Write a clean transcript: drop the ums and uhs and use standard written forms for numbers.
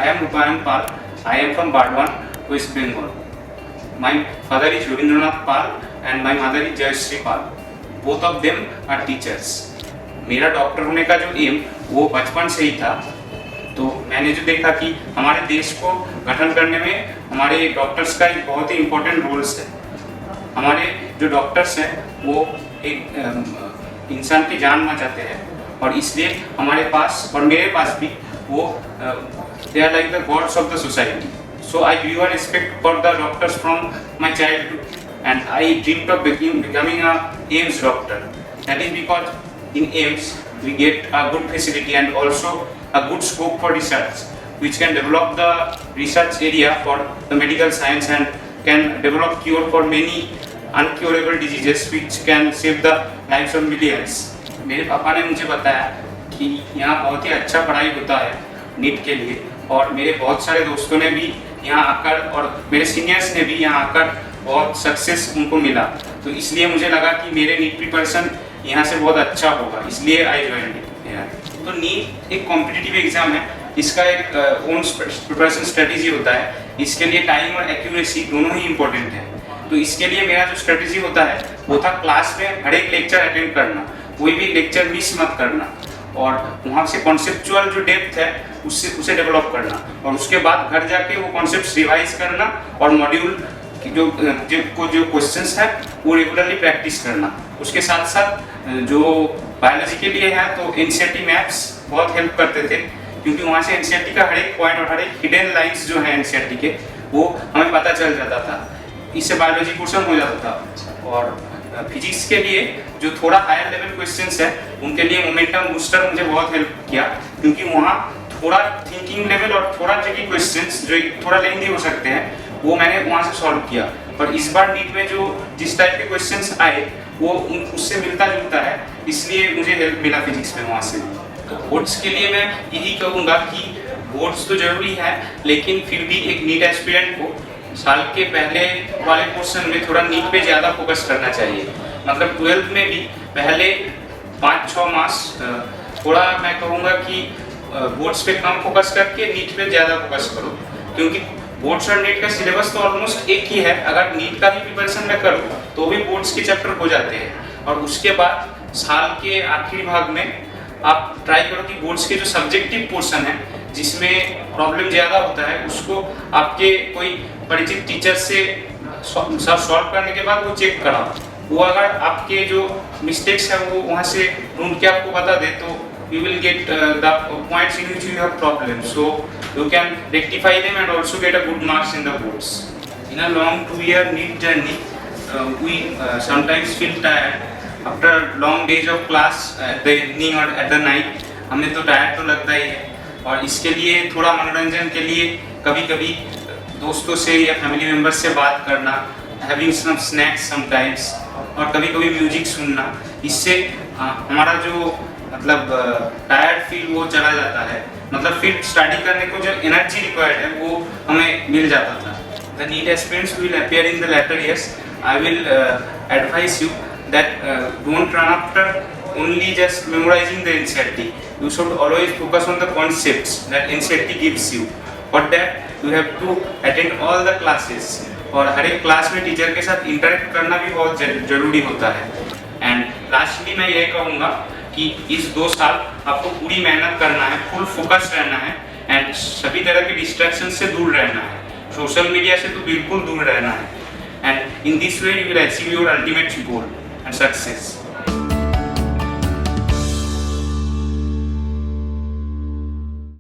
I am Rupayan Pal. I am from Bardwan, West Bengal. My father is Rabindranath Pal and my mother is Jayashree Pal. Both of them are teachers. मेरा doctor होने का जो M वो बचपन से ही था। तो मैंने जो देखा कि हमारे देश को गठन करने में हमारे डॉक्टर्स का एक बहुत ही इम्पोर्टेंट रोल्स है। हमारे जो डॉक्टर्स हैं वो एक इंसान की जान बचाते हैं और इसलिए हमारे पास और मेरे पास भी वो they are like the gods of the society. So I grew a respect for the doctors from my childhood and I dreamed of becoming a AIMS doctor. That is because in AIMS we get a good facility and also a good scope for research, which can develop the research area for the medical science and can develop cure for many uncurable diseases which can save the lives of millions. मेरे पापा ने मुझे बताया कि यहाँ बहुत ही अच्छा पढ़ाई होता है नीट के लिए और मेरे बहुत सारे दोस्तों ने भी यहाँ आकर और मेरे सीनियर्स ने भी यहाँ आकर बहुत सक्सेस उनको मिला। तो इसलिए मुझे लगा कि मेरे नीट प्रिपरेशन यहाँ से बहुत अच्छा होगा, इसलिए आई ज्वाइन इट। तो नीट एक कॉम्पिटिटिव एग्जाम है, इसका एक ओन प्रिपरेशन स्ट्रेटेजी होता है। इसके लिए टाइम और एक्यूरेसी दोनों ही इम्पोर्टेंट है। तो इसके लिए मेरा जो स्ट्रेटेजी होता है वो था क्लास में हर एक लेक्चर अटेंड करना, कोई भी लेक्चर मिस मत करना और वहाँ से कॉन्सेप्चुअल जो डेप्थ है उसे डेवलप करना और उसके बाद घर जाके वो कॉन्सेप्ट रिवाइज करना और मॉड्यूल जो क्वेश्चंस है वो रेगुलरली प्रैक्टिस करना। उसके साथ साथ जो बायोलॉजी के लिए है तो एनसीईआरटी मैप्स बहुत हेल्प करते थे, क्योंकि वहाँ से एनसीईआरटी का हर एक पॉइंट और हर एक हिडन लाइंस जो है एनसीईआरटी के वो हमें पता चल जाता था। इससे बायोलॉजी क्वेश्चन हो जाता था। और फिजिक्स के लिए जो थोड़ा हायर लेवल क्वेश्चंस है उनके लिए मोमेंटम बूस्टर मुझे बहुत हेल्प किया, क्योंकि वहाँ थोड़ा थिंकिंग लेवल और थोड़ा ट्रिकी क्वेश्चंस जो थोड़ा लेंथी हो सकते हैं वो मैंने वहाँ से सॉल्व किया। और इस बार नीट में जो जिस टाइप के क्वेश्चंस आए वो उससे मिलता जुलता है, इसलिए मुझे हेल्प मिला फिजिक्स में वहाँ से। तो बोर्ड्स के लिए मैं यही कहूँगा कि बोर्ड्स तो जरूरी है, लेकिन फिर भी एक नीट एस्पिरेंट को साल के पहले वाले पोर्शन में थोड़ा नीट पे ज़्यादा फोकस करना चाहिए। मतलब 12th में भी पहले 5-6 मास थोड़ा मैं कहूँगा कि बोर्ड्स पे कम फोकस करके नीट पे ज़्यादा फोकस करो, क्योंकि बोर्ड्स और नीट का सिलेबस तो ऑलमोस्ट एक ही है। अगर नीट का भी प्रिपरेशन मैं करूँ तो भी बोर्ड्स के चैप्टर हो जाते हैं और उसके बाद साल के आखिरी भाग में आप ट्राई करो कि बोर्ड्स के जो सब्जेक्टिव पोर्शन है जिसमें प्रॉब्लम ज़्यादा होता है उसको आपके कोई परिचित टीचर से सॉल्व करने के बाद वो चेक कराओ। वो अगर आपके जो मिस्टेक्स है वो वहाँ से ढूंढ के आपको बता दे तो you will get the points in which you have problems, so you can rectify them and also get a good marks in the boards. In a long 2-year NEET journey, we sometimes feel tired after long days of class at the evening or at the night. हमें तो tired तो लगता ही है और इसके लिए थोड़ा मनोरंजन के लिए कभी-कभी दोस्तों से या फैमिली मेम्बर्स से बात करना, हैविंग सम स्नैक्स समटाइम्स और कभी-कभी म्यूजिक सुनना, इससे हमारा जो मतलब टायर्ड फील वो चला जाता है। मतलब फिर स्टडी करने को जो एनर्जी रिक्वायर्ड है वो हमें मिल जाता था। The NEET aspirants will appear in the latter years. I will advise you that don't run after only just memorizing the NCERT. You should always focus on the concepts that NCERT gives you. For that you have to attend all the classes और हर एक class में teacher के साथ interact करना भी बहुत जरूरी होता है। एंड लास्टली मैं ये कहूँगा कि इस 2 साल आपको पूरी मेहनत करना है, फुल फोकस रहना है एंड सभी तरह के डिस्ट्रैक्शन से दूर रहना है, सोशल मीडिया से तो बिल्कुल दूर रहना है। And in this way you will achieve your ultimate goal and success.